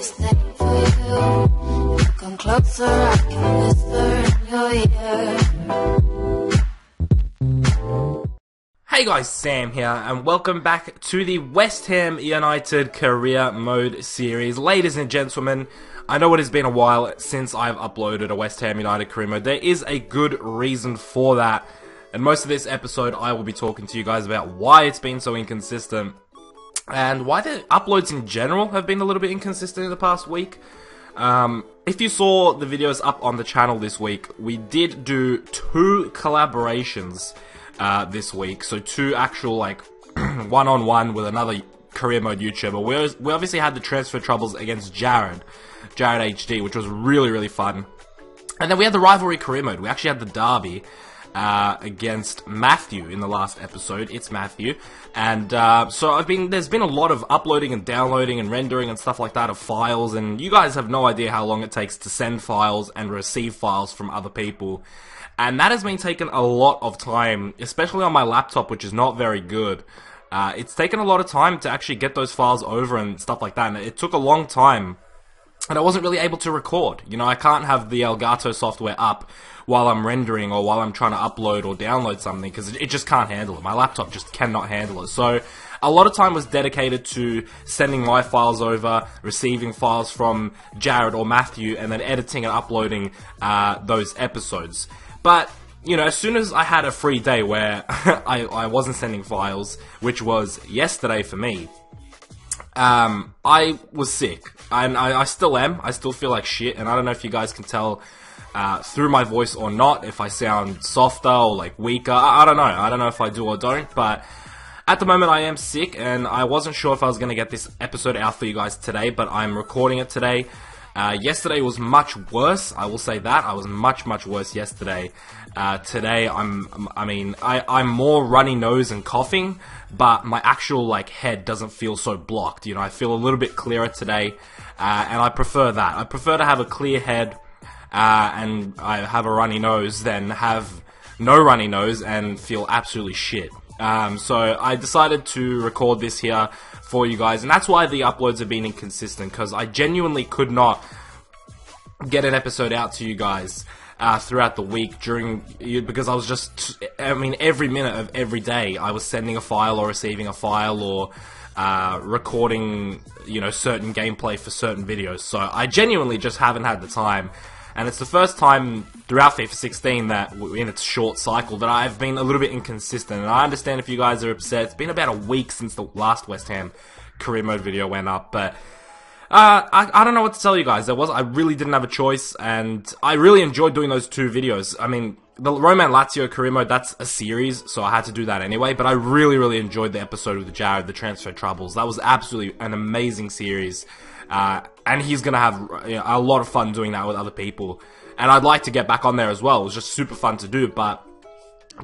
this name for you. If you come closer, I can whisper in your ear. Hey guys, Sam here, and welcome back to the West Ham United Career Mode series. Ladies and gentlemen, I know it has been a while since I've uploaded a West Ham United Career Mode. There is a good reason for that, and most of this episode I will be talking to you guys about why it's been so inconsistent, and why the uploads in general have been a little bit inconsistent in the past week. If you saw the videos up on the channel this week, we did do 2 collaborations this week. So 2 actual, like, one-on-one with another career mode YouTuber. We obviously had the transfer troubles against Jared HD, which was really, really fun. And then we had the rivalry career mode. We actually had the derby against Matthew in the last episode. It's Matthew. And so there's been a lot of uploading and downloading and rendering and stuff like that of files, and you guys have no idea how long it takes to send files and receive files from other people. And that has been taking a lot of time, especially on my laptop, which is not very good. It's taken a lot of time to actually get those files over and stuff like that, and it took a long time. And I wasn't really able to record. You know, I can't have the Elgato software up while I'm rendering or while I'm trying to upload or download something, because it just can't handle it. My laptop just cannot handle it. So a lot of time was dedicated to sending my files over, receiving files from Jared or Matthew, and then editing and uploading those episodes. But, you know, as soon as I had a free day where I wasn't sending files, which was yesterday for me, I was sick, and I still am. I still feel like shit, and I don't know if you guys can tell through my voice or not, if I sound softer or like weaker. I don't know. I don't know if I do or don't, but at the moment I am sick, and I wasn't sure if I was going to get this episode out for you guys today, but I'm recording it today. Yesterday was much worse, I will say that. I was much worse yesterday. Today, I'm more runny nose and coughing, but my actual, like, head doesn't feel so blocked. You know, I feel a little bit clearer today, and I prefer that. I prefer to have a clear head, and I have a runny nose than have no runny nose and feel absolutely shit. So I decided to record this here for you guys, and that's why the uploads have been inconsistent, because I genuinely could not get an episode out to you guys throughout the week because I was just, every minute of every day I was sending a file or receiving a file or recording, you know, certain gameplay for certain videos. So I genuinely just haven't had the time. And it's the first time throughout FIFA 16 that, in its short cycle, that I've been a little bit inconsistent. And I understand if you guys are upset. It's been about a week since the last West Ham Career Mode video went up. But I don't know what to tell you guys. I really didn't have a choice. And I really enjoyed doing those 2 videos. I mean, the Roman Lazio Career Mode, that's a series, so I had to do that anyway. But I really enjoyed the episode with Jared, the transfer troubles. That was absolutely an amazing series. And he's gonna have, you know, a lot of fun doing that with other people. And I'd like to get back on there as well. It was just super fun to do, but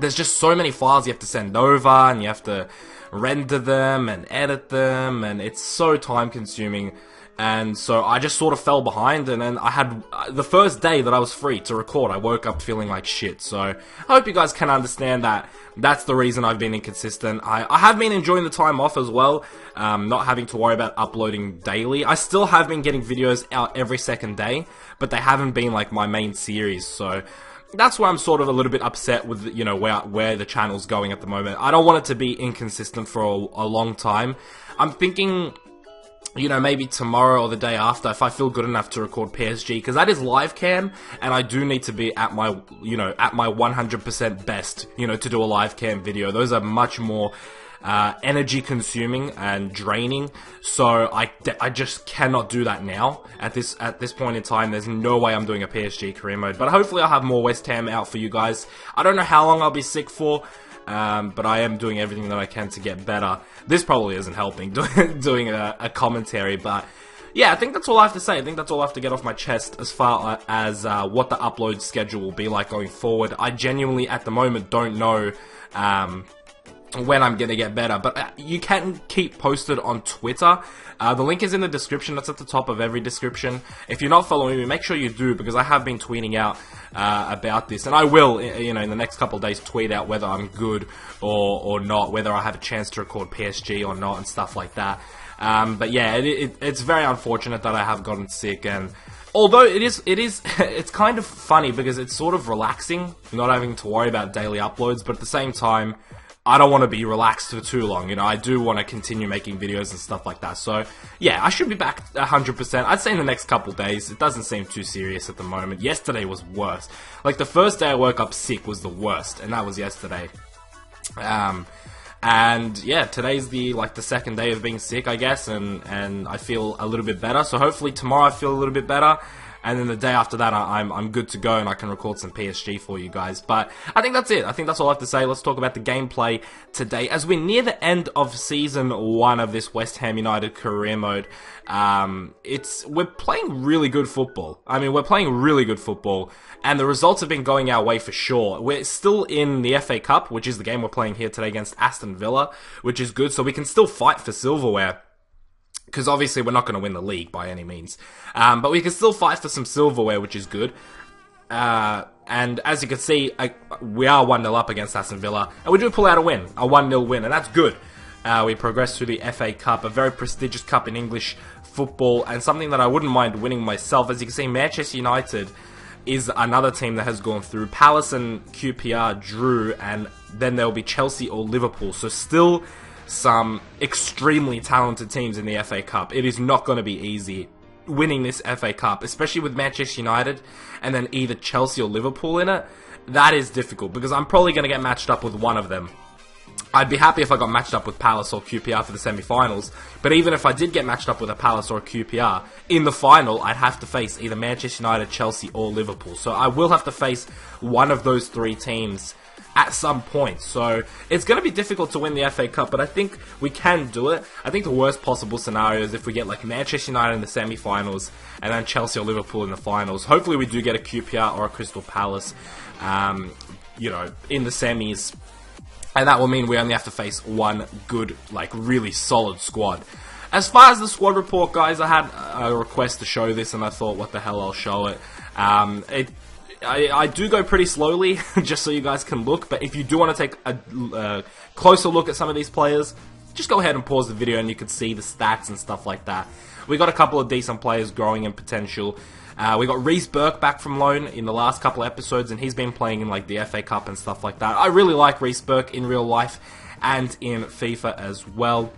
there's just so many files you have to send over, and you have to render them and edit them, and it's so time consuming. And so I just sort of fell behind, and then I had the first day that I was free to record, I woke up feeling like shit. So I hope you guys can understand that that's the reason I've been inconsistent. I have been enjoying the time off as well, not having to worry about uploading daily. I still have been getting videos out every second day, but they haven't been like my main series. So that's why I'm sort of a little bit upset with, you know, where the channel's going at the moment. I don't want it to be inconsistent for a long time. I'm thinking, you know, maybe tomorrow or the day after, if I feel good enough to record PSG, because that is live cam, and I do need to be at my, you know, at my 100% best, you know, to do a live cam video. Those are much more energy consuming and draining, so I just cannot do that now. At this point in time, there's no way I'm doing a PSG career mode, but hopefully I'll have more West Ham out for you guys. I don't know how long I'll be sick for, but I am doing everything that I can to get better. This probably isn't helping, doing a commentary, but yeah, I think that's all I have to say. I think that's all I have to get off my chest as far as what the upload schedule will be like going forward. I genuinely, at the moment, don't know when I'm gonna get better, but you can keep posted on Twitter. The link is in the description. That's at the top of every description. If you're not following me, make sure you do, because I have been tweeting out about this, and I will, you know, in the next couple of days, tweet out whether I'm good or not, whether I have a chance to record PSG or not, and stuff like that. But yeah, it's very unfortunate that I have gotten sick, and although it's kind of funny because it's sort of relaxing not having to worry about daily uploads, but at the same time, I don't want to be relaxed for too long, you know, I do want to continue making videos and stuff like that, so, yeah, I should be back 100%, I'd say in the next couple days. It doesn't seem too serious at the moment. Yesterday was worse. Like, the first day I woke up sick was the worst, and that was yesterday. And, yeah, today's the second day of being sick, I guess, and I feel a little bit better, so hopefully tomorrow I feel a little bit better. And then the day after that, I'm good to go and I can record some PSG for you guys. But I think that's it. I think that's all I have to say. Let's talk about the gameplay today. As we're near the end of Season 1 of this West Ham United career mode, we're playing really good football. I mean, we're playing really good football. And the results have been going our way for sure. We're still in the FA Cup, which is the game we're playing here today against Aston Villa, which is good. So we can still fight for silverware. Because obviously we're not going to win the league by any means. But we can still fight for some silverware, which is good. And as you can see, we are 1-0 up against Aston Villa. And we do pull out a win, a 1-0 win, and that's good. We progress through the FA Cup, a very prestigious cup in English football, and something that I wouldn't mind winning myself. As you can see, Manchester United is another team that has gone through. Palace and QPR drew, and then there will be Chelsea or Liverpool. So still some extremely talented teams in the FA Cup. It is not going to be easy winning this FA Cup, especially with Manchester United and then either Chelsea or Liverpool in it. That is difficult because I'm probably going to get matched up with one of them. I'd be happy if I got matched up with Palace or QPR for the semi-finals, but even if I did get matched up with a Palace or a QPR, in the final I'd have to face either Manchester United, Chelsea or Liverpool. So I will have to face one of those three teams at some point. So it's going to be difficult to win the FA Cup, but I think we can do it. I think the worst possible scenario is if we get like Manchester United in the semi-finals and then Chelsea or Liverpool in the finals. Hopefully we do get a QPR or a Crystal Palace, you know, in the semis. And that will mean we only have to face one good, like, really solid squad. As far as the squad report, guys, I had a request to show this, and I thought, what the hell, I'll show it. I do go pretty slowly, just so you guys can look, but if you do want to take a closer look at some of these players, just go ahead and pause the video and you can see the stats and stuff like that. We got a couple of decent players growing in potential. We got Reece Burke back from loan in the last couple of episodes, and he's been playing in like the FA Cup and stuff like that. I really like Reece Burke in real life and in FIFA as well.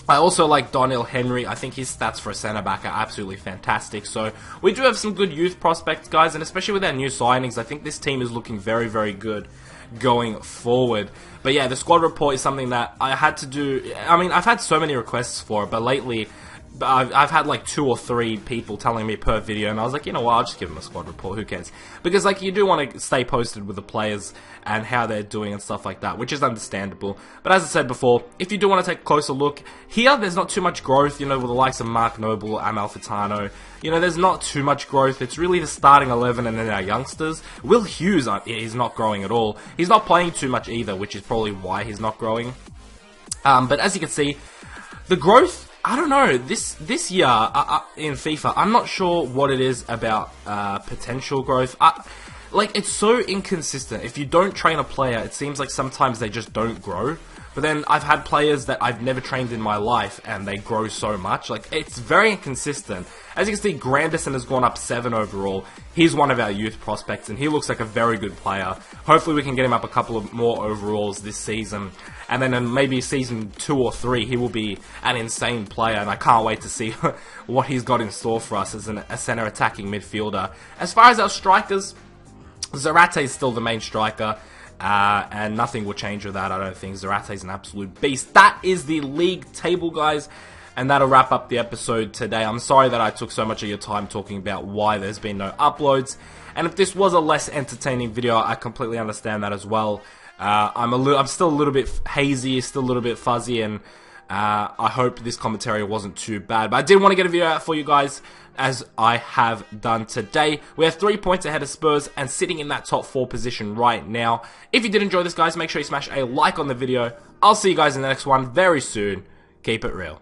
I also like Donnell Henry. I think his stats for a centre-back are absolutely fantastic. So we do have some good youth prospects, guys, and especially with our new signings, I think this team is looking very, very good going forward. But yeah, the squad report is something that I had to do. I mean, I've had so many requests for it, but lately I've had like 2 or 3 people telling me per video, and I was like, you know what, I'll just give them a squad report, who cares? Because like, you do want to stay posted with the players and how they're doing and stuff like that, which is understandable. But as I said before, if you do want to take a closer look, here there's not too much growth, you know, with the likes of Mark Noble, Amalfitano, you know, there's not too much growth. It's really the starting 11 and then our youngsters. Will Hughes is not growing at all. He's not playing too much either, which is probably why he's not growing. But as you can see, the growth, I don't know, this year in FIFA, I'm not sure what it is about potential growth. Like, it's so inconsistent. If you don't train a player, it seems like sometimes they just don't grow. But then I've had players that I've never trained in my life, and they grow so much. Like, it's very inconsistent. As you can see, Granderson has gone up 7 overall. He's one of our youth prospects, and he looks like a very good player. Hopefully we can get him up a couple of more overalls this season. And then in maybe season 2 or 3, he will be an insane player, and I can't wait to see what he's got in store for us as a center attacking midfielder. As far as our strikers, Zarate is still the main striker, and nothing will change with that, I don't think. Zarate is an absolute beast. That is the league table, guys, and that'll wrap up the episode today. I'm sorry that I took so much of your time talking about why there's been no uploads, and if this was a less entertaining video, I completely understand that as well. I'm still a little bit hazy, still a little bit fuzzy, and I hope this commentary wasn't too bad. But I did want to get a video out for you guys, as I have done today. We have 3 points ahead of Spurs and sitting in that top 4 position right now. If you did enjoy this, guys, make sure you smash a like on the video. I'll see you guys in the next one very soon. Keep it real.